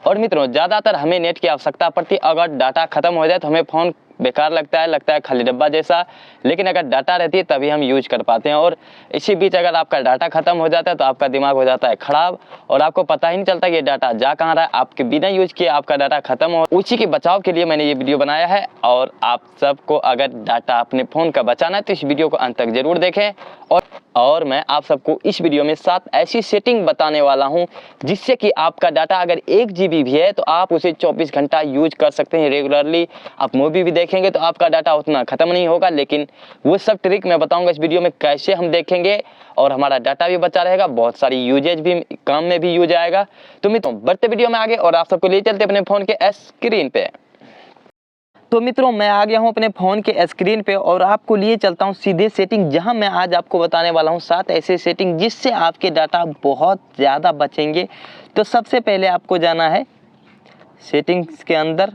और मित्रों ज़्यादातर हमें नेट की आवश्यकता पड़ती है। अगर डाटा खत्म हो जाए तो हमें फ़ोन बेकार लगता है खाली डब्बा जैसा, लेकिन अगर डाटा रहती है तभी हम यूज कर पाते हैं। और इसी बीच अगर आपका डाटा खत्म हो जाता है तो आपका दिमाग हो जाता है खराब और आपको पता ही नहीं चलता कि ये डाटा जा कहाँ रहा है। आपके बिना यूज किए आपका डाटा खत्म हो, उसी के बचाव के लिए मैंने ये वीडियो बनाया है। और आप सबको अगर डाटा अपने फ़ोन का बचाना है तो इस वीडियो को अंत तक जरूर देखें। और मैं आप सबको इस वीडियो में 7 ऐसी सेटिंग बताने वाला हूं जिससे कि आपका डाटा अगर 1 GB भी है तो आप उसे 24 घंटा यूज कर सकते हैं रेगुलरली। आप मूवी भी देखेंगे तो आपका डाटा उतना ख़त्म नहीं होगा, लेकिन वो सब ट्रिक मैं बताऊंगा इस वीडियो में कैसे हम देखेंगे और हमारा डाटा भी बचा रहेगा, बहुत सारी यूजेज भी काम में भी यूज आएगा। तो मित्रों बढ़ते वीडियो में आगे और आप सबको ले चलते अपने फ़ोन के स्क्रीन पे। तो मित्रों मैं आ गया हूं अपने फ़ोन के स्क्रीन पे और आपको लिए चलता हूं सीधे सेटिंग, जहां मैं आज आपको बताने वाला हूं 7 ऐसे सेटिंग जिससे आपके डाटा बहुत ज़्यादा बचेंगे। तो सबसे पहले आपको जाना है सेटिंग्स के अंदर,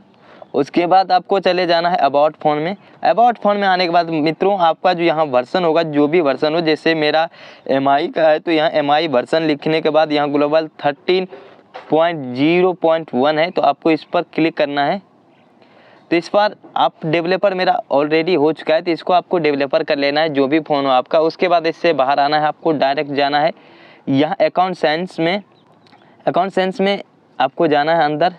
उसके बाद आपको चले जाना है अबाउट फ़ोन में। अबाउट फ़ोन में आने के बाद मित्रों आपका जो यहाँ वर्सन होगा, जो भी वर्सन हो, जैसे मेरा MI का है तो यहाँ MI वर्सन लिखने के बाद यहाँ ग्लोबल 13.0.1 है, तो आपको इस पर क्लिक करना है। तो इस पर आप डेवलपर मेरा ऑलरेडी हो चुका है तो इसको आपको डेवलपर कर लेना है जो भी फ़ोन हो आपका। उसके बाद इससे बाहर आना है, आपको डायरेक्ट जाना है यहाँ अकाउंट सेंस में आपको जाना है अंदर।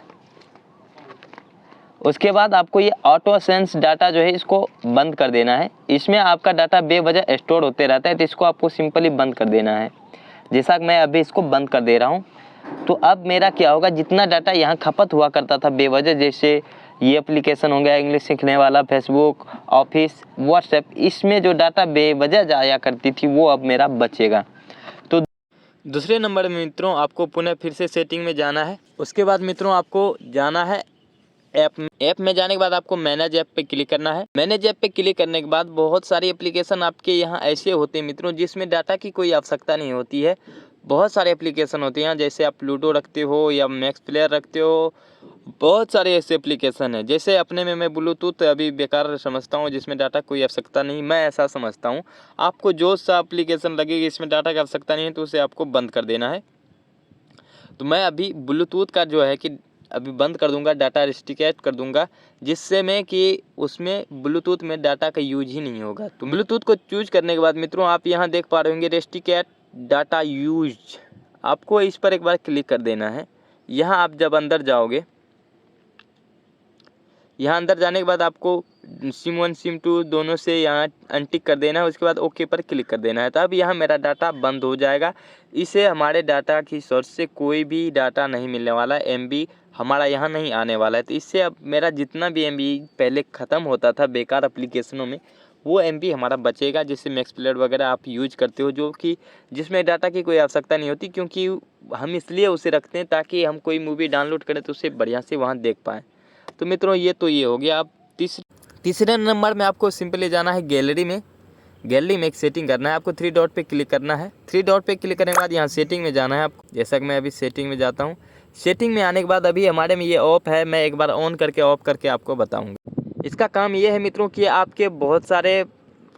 उसके बाद आपको ये ऑटो सेंस डाटा जो है इसको बंद कर देना है। इसमें आपका डाटा बेवजह स्टोर होते रहता है तो इसको आपको सिंपली बंद कर देना है, जैसा कि मैं अभी इसको बंद कर दे रहा हूँ। तो अब मेरा क्या होगा, जितना डाटा यहाँ खपत हुआ करता था बेवजह, जैसे ये एप्लीकेशन हो गया इंग्लिश सीखने वाला, फेसबुक, ऑफिस, व्हाट्सएप, इसमें जो डाटा बेवजह जाया करती थी वो अब मेरा बचेगा। तो दूसरे नंबर में मित्रों आपको पुनः फिर से सेटिंग में जाना है। उसके बाद मित्रों आपको जाना है ऐप में जाने के बाद आपको मैनेज ऐप पे क्लिक करना है। मैनेज ऐप पे क्लिक करने के बाद बहुत सारी एप्लीकेशन आपके यहाँ ऐसे होते हैं मित्रों जिसमें डाटा की कोई आवश्यकता नहीं होती है। बहुत सारे एप्लीकेशन होते हैं, जैसे आप लूडो रखते हो या मैक्स प्लेयर रखते हो, बहुत सारे ऐसे एप्लीकेशन हैं। जैसे अपने में मैं ब्लूटूथ अभी बेकार समझता हूँ जिसमें डाटा कोई आवश्यकता नहीं, मैं ऐसा समझता हूँ। आपको जो सा एप्लीकेशन लगेगी इसमें डाटा की आवश्यकता नहीं है तो उसे आपको बंद कर देना है। तो मैं अभी ब्लूटूथ का जो है कि अभी बंद कर दूंगा, डाटा रिस्ट्रिक्ट कर दूंगा, जिससे मैं कि उसमें ब्लूटूथ में डाटा का यूज ही नहीं होगा। तो ब्लूटूथ को चूज करने के बाद मित्रों आप यहाँ देख पा रहे होंगे रिस्ट्रिक्ट डाटा यूज, आपको इस पर एक बार क्लिक कर देना है। यहाँ आप जब अंदर जाओगे, यहाँ अंदर जाने के बाद आपको सिम 1 सिम 2 दोनों से यहाँ अनटिक कर देना है। उसके बाद ओके पर क्लिक कर देना है। तो अब यहाँ मेरा डाटा बंद हो जाएगा। इसे हमारे डाटा की सोर्स से कोई भी डाटा नहीं मिलने वाला, MB हमारा यहाँ नहीं आने वाला है। तो इससे अब मेरा जितना भी MB पहले ख़त्म होता था बेकार एप्लीकेशनों में, वो MB हमारा बचेगा, जिससे मैक्स प्लेयर वगैरह आप यूज करते हो, जो कि जिसमें डाटा की कोई आवश्यकता नहीं होती, क्योंकि हम इसलिए उसे रखते हैं ताकि हम कोई मूवी डाउनलोड करें तो उसे बढ़िया से वहाँ देख पाएँ। तो मित्रों ये हो गया। अब तीसरे नंबर में आपको सिंपली जाना है गैलरी में एक सेटिंग करना है। आपको 3 डॉट पे क्लिक करना है। 3 डॉट पे क्लिक करने के बाद यहाँ सेटिंग में जाना है आपको, जैसा कि मैं अभी सेटिंग में जाता हूँ। सेटिंग में आने के बाद अभी हमारे में ये ऑफ है, मैं एक बार ऑन करके ऑफ करके आपको बताऊँगा। इसका काम ये है मित्रों कि आपके बहुत सारे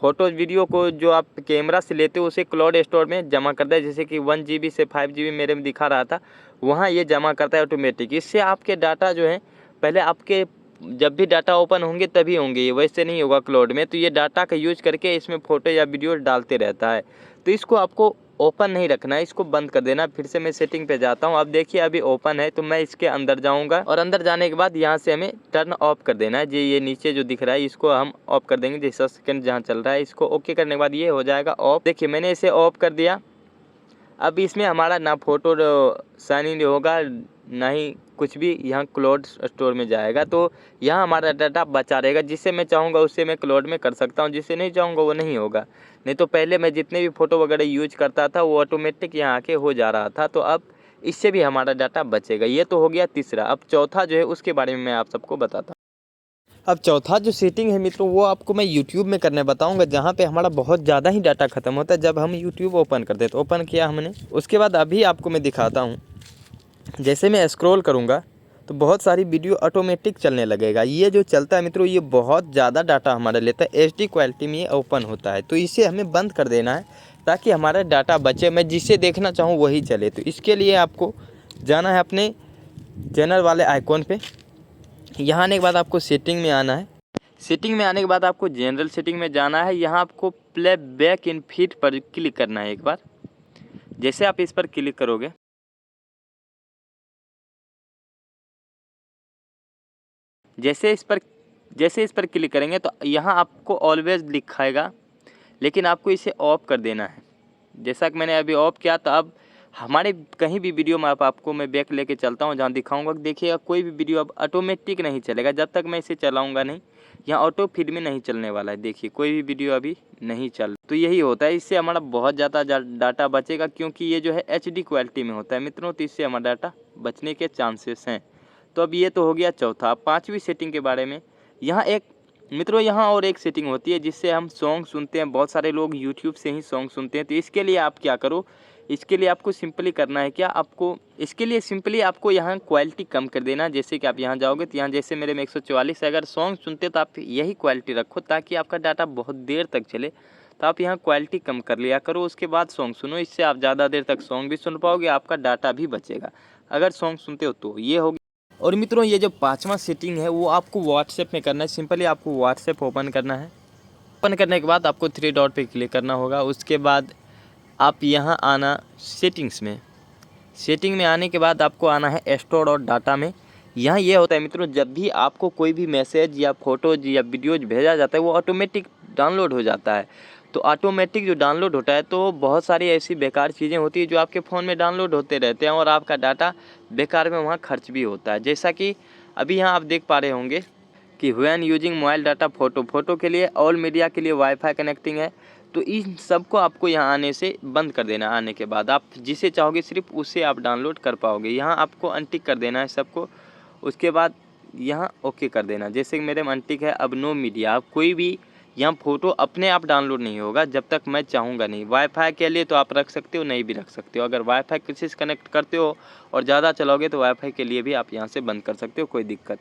फ़ोटोज़ वीडियो को जो आप कैमरा से लेते हो उसे क्लाउड स्टोर में जमा करता है, जैसे कि 1 GB से 5 GB मेरे में दिखा रहा था, वहाँ ये जमा करता है ऑटोमेटिक। इससे आपके डाटा जो है पहले आपके जब भी डाटा ओपन होंगे तभी होंगे, ये वैसे नहीं होगा क्लाउड में। तो ये डाटा का यूज करके इसमें फ़ोटो या वीडियो डालते रहता है, तो इसको आपको ओपन नहीं रखना है, इसको बंद कर देना। फिर से मैं सेटिंग पे जाता हूँ। अब देखिए अभी ओपन है, तो मैं इसके अंदर जाऊँगा और अंदर जाने के बाद यहाँ से हमें टर्न ऑफ कर देना है। ये नीचे जो दिख रहा है इसको हम ऑफ कर देंगे, जैसा सेकंड जहाँ चल रहा है इसको ओके करने के बाद ये हो जाएगा ऑफ। देखिए मैंने इसे ऑफ कर दिया। अब इसमें हमारा ना फ़ोटो साइन इन होगा ना ही कुछ भी यहाँ क्लाउड स्टोर में जाएगा, तो यहाँ हमारा डाटा बचा रहेगा। जिससे मैं चाहूँगा उससे मैं क्लाउड में कर सकता हूँ, जिससे नहीं चाहूँगा वो नहीं होगा। नहीं तो पहले मैं जितने भी फ़ोटो वगैरह यूज करता था वो ऑटोमेटिक यहाँ आके हो जा रहा था, तो अब इससे भी हमारा डाटा बचेगा। ये तो हो गया तीसरा। अब चौथा जो है उसके बारे में मैं आप सबको बताता हूँ। अब चौथा जो सेटिंग है मित्रों वो आपको मैं YouTube में करने बताऊंगा, जहाँ पे हमारा बहुत ज़्यादा ही डाटा ख़त्म होता है जब हम YouTube ओपन करते हैं। तो ओपन किया हमने, उसके बाद अभी आपको मैं दिखाता हूँ। जैसे मैं स्क्रॉल करूँगा तो बहुत सारी वीडियो ऑटोमेटिक चलने लगेगा। ये जो चलता है मित्रों ये बहुत ज़्यादा डाटा हमारा लेता है, HD क्वालिटी में ये ओपन होता है, तो इसे हमें बंद कर देना है ताकि हमारा डाटा बचे, मैं जिसे देखना चाहूँ वही चले। तो इसके लिए आपको जाना है अपने चैनल वाले आइकॉन पे। यहाँ आने के बाद आपको सेटिंग में आना है। सेटिंग में आने के बाद आपको जनरल सेटिंग में जाना है। यहाँ आपको प्ले बैक इन फीड पर क्लिक करना है एक बार। जैसे आप इस पर क्लिक करोगे, जैसे इस पर क्लिक करेंगे तो यहाँ आपको ऑलवेज लिखाएगा, लेकिन आपको इसे ऑफ कर देना है। जैसा कि मैंने अभी ऑफ किया, तो अब हमारे कहीं भी वीडियो में आपको मैं बैक लेके चलता हूँ, जहाँ दिखाऊंगा। देखिएगा कोई भी वीडियो अब ऑटोमेटिक नहीं चलेगा जब तक मैं इसे चलाऊंगा नहीं। यहाँ ऑटो फीड में नहीं चलने वाला है। देखिए कोई भी वीडियो अभी नहीं चल, तो यही होता है। इससे हमारा बहुत ज़्यादा डाटा बचेगा, क्योंकि ये जो है HD क्वालिटी में होता है मित्रों, तो इससे हमारा डाटा बचने के चांसेस हैं। तो अब ये तो हो गया चौथा। अब पाँचवीं सेटिंग के बारे में, यहाँ एक मित्रों यहाँ और एक सेटिंग होती है जिससे हम सॉन्ग सुनते हैं। बहुत सारे लोग यूट्यूब से ही सॉन्ग सुनते हैं। तो इसके लिए आप क्या करो, इसके लिए आपको सिंपली करना है क्या, आपको इसके लिए सिंपली आपको यहाँ क्वालिटी कम कर देना। जैसे कि आप यहाँ जाओगे तो यहाँ जैसे मेरे में 144 है। अगर सॉन्ग सुनते तो आप यही क्वालिटी रखो ताकि आपका डाटा बहुत देर तक चले। तो आप यहाँ क्वालिटी कम कर लिया करो, उसके बाद सॉन्ग सुनो। इससे आप ज़्यादा देर तक सॉन्ग भी सुन पाओगे, आपका डाटा भी बचेगा अगर सॉन्ग सुनते हो तो। ये हो गया। और मित्रों ये जो पांचवा सेटिंग है वो आपको व्हाट्सएप में करना है। सिंपली आपको व्हाट्सएप ओपन करना है। ओपन करने के बाद आपको 3 डॉट पे क्लिक करना होगा। उसके बाद आप यहाँ आना सेटिंग्स में। सेटिंग में आने के बाद आपको आना है स्टोर और डाटा में। यहाँ ये होता है मित्रों, जब भी आपको कोई भी मैसेज या फोटोज या वीडियोज भेजा जाता है वो ऑटोमेटिक डाउनलोड हो जाता है। तो ऑटोमेटिक जो डाउनलोड होता है तो बहुत सारी ऐसी बेकार चीज़ें होती है जो आपके फ़ोन में डाउनलोड होते रहते हैं और आपका डाटा बेकार में वहाँ खर्च भी होता है। जैसा कि अभी यहाँ आप देख पा रहे होंगे कि when using mobile data photo के लिए, ऑल मीडिया के लिए वाईफाई कनेक्टिंग है। तो इन सबको आपको यहाँ आने से बंद कर देना। आने के बाद आप जिसे चाहोगे सिर्फ उसे आप डाउनलोड कर पाओगे। यहाँ आपको अनटिक कर देना है सबको। उसके बाद यहाँ ओके कर देना। जैसे कि मेरे में अनटिक है। अब नो मीडिया, आप कोई भी यहाँ फ़ोटो अपने आप डाउनलोड नहीं होगा जब तक मैं चाहूँगा नहीं। वाईफाई के लिए तो आप रख सकते हो, नहीं भी रख सकते हो। अगर वाईफाई किसी से कनेक्ट करते हो और ज़्यादा चलाओगे तो वाईफाई के लिए भी आप यहाँ से बंद कर सकते हो, कोई दिक्कत।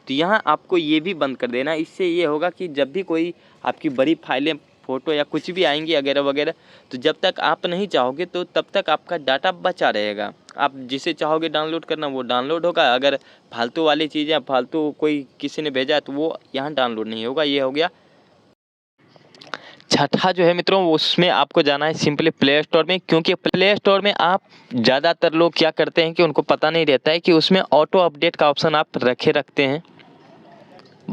तो यहाँ आपको ये भी बंद कर देना। इससे ये होगा कि जब भी कोई आपकी बड़ी फाइलें, फ़ोटो या कुछ भी आएंगी वगैरह वगैरह, तो जब तक आप नहीं चाहोगे तो तब तक आपका डाटा बचा रहेगा। आप जिसे चाहोगे डाउनलोड करना वो डाउनलोड होगा। अगर फालतू वाली चीज़ें, फालतू कोई किसी ने भेजा तो वो यहाँ डाउनलोड नहीं होगा। ये हो गया। छठा जो है मित्रों, उसमें आपको जाना है सिंपली प्ले स्टोर में, क्योंकि प्ले स्टोर में आप ज़्यादातर लोग क्या करते हैं कि उनको पता नहीं रहता है कि उसमें ऑटो अपडेट का ऑप्शन आप रखते हैं।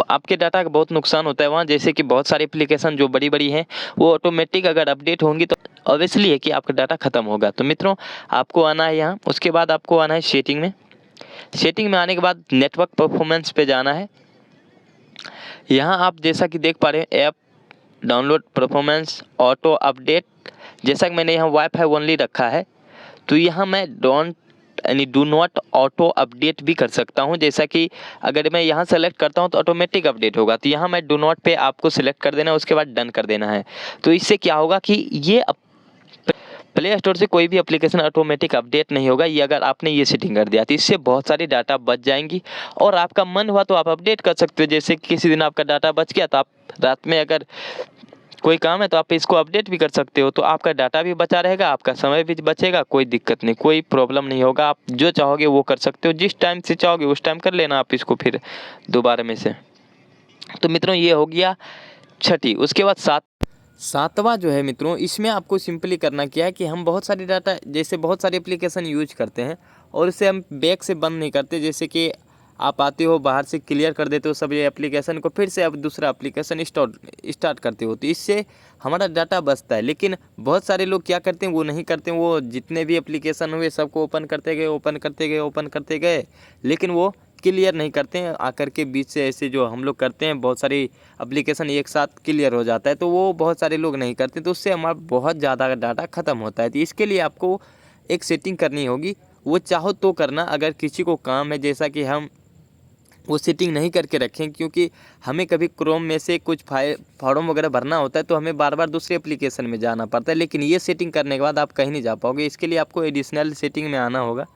आपके डाटा का बहुत नुकसान होता है वहाँ। जैसे कि बहुत सारी एप्लीकेशन जो बड़ी हैं वो ऑटोमेटिक अगर अपडेट होंगी तो ऑब्वियसली है कि आपका डाटा ख़त्म होगा। तो मित्रों आपको आना है यहाँ। उसके बाद आपको आना है सेटिंग में। सेटिंग में आने के बाद नेटवर्क परफॉर्मेंस पे जाना है। यहाँ आप जैसा कि देख पा रहे हैं, app download performance, auto update. जैसा कि मैंने यहाँ वाईफाई ओनली रखा है तो यहाँ मैं डू नॉट ऑटो अपडेट भी कर सकता हूँ। जैसा कि अगर मैं यहाँ सेलेक्ट करता हूँ तो ऑटोमेटिक अपडेट होगा। तो यहाँ मैं डू नॉट पे आपको सिलेक्ट कर देना है, उसके बाद डन कर देना है। तो इससे क्या होगा कि ये प्ले स्टोर से कोई भी एप्लीकेशन ऑटोमेटिक अपडेट नहीं होगा। ये अगर आपने ये सेटिंग कर दिया तो इससे बहुत सारी डाटा बच जाएंगी और आपका मन हुआ तो आप अपडेट कर सकते हो। जैसे किसी दिन आपका डाटा बच गया तो आप रात में अगर कोई काम है तो आप इसको अपडेट भी कर सकते हो। तो आपका डाटा भी बचा रहेगा, आपका समय भी बचेगा, कोई दिक्कत नहीं, कोई प्रॉब्लम नहीं होगा। आप जो चाहोगे वो कर सकते हो, जिस टाइम से चाहोगे उस टाइम कर लेना आप इसको फिर दोबारा में से। तो मित्रों ये हो गया छठी। उसके बाद सातवां जो है मित्रों, इसमें आपको सिंपली करना क्या है कि हम बहुत सारी डाटा, जैसे बहुत सारी एप्लीकेशन यूज करते हैं और इसे हम बैक से बंद नहीं करते। जैसे कि आप आते हो बाहर से क्लियर कर देते हो सब ये एप्लीकेशन को, फिर से अब दूसरा एप्लीकेशन स्टार्ट करते हो, तो इससे हमारा डाटा बचता है। लेकिन बहुत सारे लोग क्या करते हैं, वो नहीं करते हैं। वो जितने भी एप्लीकेशन हुए सबको ओपन करते गए, लेकिन वो क्लियर नहीं करते हैं। आकर के बीच से ऐसे जो हम लोग करते हैं, बहुत सारी एप्लीकेशन एक साथ क्लियर हो जाता है, तो वो बहुत सारे लोग नहीं करते, तो उससे हमारा बहुत ज़्यादा डाटा ख़त्म होता है। तो इसके लिए आपको एक सेटिंग करनी होगी, वो चाहो तो करना। अगर किसी को काम है, जैसा कि हम वो सेटिंग नहीं करके रखें, क्योंकि हमें कभी क्रोम में से कुछ फॉर्म वगैरह भरना होता है तो हमें बार बार दूसरे एप्लीकेशन में जाना पड़ता है। लेकिन ये सेटिंग करने के बाद आप कहीं नहीं जा पाओगे। इसके लिए आपको एडिशनल सेटिंग में आना होगा।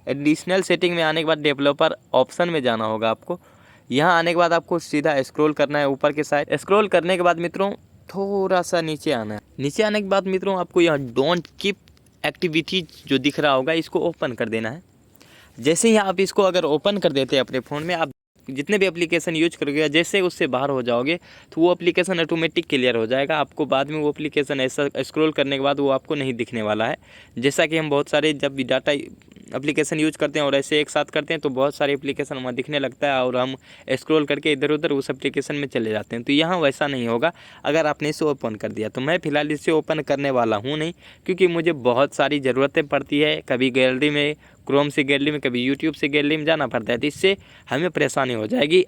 एडिशनल सेटिंग में आने के बाद डेवलपर ऑप्शन में जाना होगा आपको। यहाँ आने के बाद आपको सीधा स्क्रॉल करना है ऊपर के साइड। स्क्रॉल करने के बाद मित्रों थोड़ा सा नीचे आना है। नीचे आने के बाद मित्रों आपको यहाँ डोंट कीप एक्टिविटीज जो दिख रहा होगा इसको ओपन कर देना है। जैसे ही आप इसको अगर ओपन कर देते हैं अपने फ़ोन में, आप जितने भी एप्लीकेशन यूज करोगे जैसे उससे बाहर हो जाओगे तो वो एप्लीकेशन ऑटोमेटिक क्लियर हो जाएगा। आपको बाद में वो एप्लीकेशन ऐसा स्क्रॉल करने के बाद वो आपको नहीं दिखने वाला है। जैसा कि हम बहुत सारे जब भी डाटा एप्लीकेशन यूज करते हैं और ऐसे एक साथ करते हैं तो बहुत सारे एप्लीकेशन वहाँ दिखने लगता है और हम स्क्रॉल करके इधर उधर उस एप्लीकेशन में चले जाते हैं। तो यहाँ वैसा नहीं होगा अगर आपने इसे ओपन कर दिया। तो मैं फ़िलहाल इसे ओपन करने वाला हूँ नहीं, क्योंकि मुझे बहुत सारी ज़रूरतें पड़ती है, कभी गैलरी में क्रोम से गैलरी में, कभी यूट्यूब से गैलरी में जाना पड़ता है, तो इससे हमें परेशानी हो जाएगी।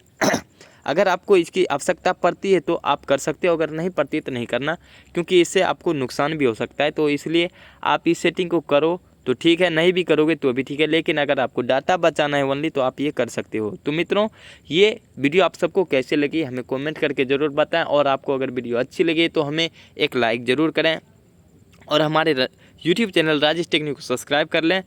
अगर आपको इसकी आवश्यकता पड़ती है तो आप कर सकते हो, अगर नहीं पड़ती तो नहीं करना, क्योंकि इससे आपको नुकसान भी हो सकता है। तो इसलिए आप इस सेटिंग को करो तो ठीक है, नहीं भी करोगे तो भी ठीक है, लेकिन अगर आपको डाटा बचाना है ओनली तो आप ये कर सकते हो। तो मित्रों, ये वीडियो आप सबको कैसे लगी हमें कमेंट करके ज़रूर बताएं, और आपको अगर वीडियो अच्छी लगी तो हमें एक लाइक ज़रूर करें और हमारे यूट्यूब चैनल राजेश टेक्निक को सब्सक्राइब कर लें।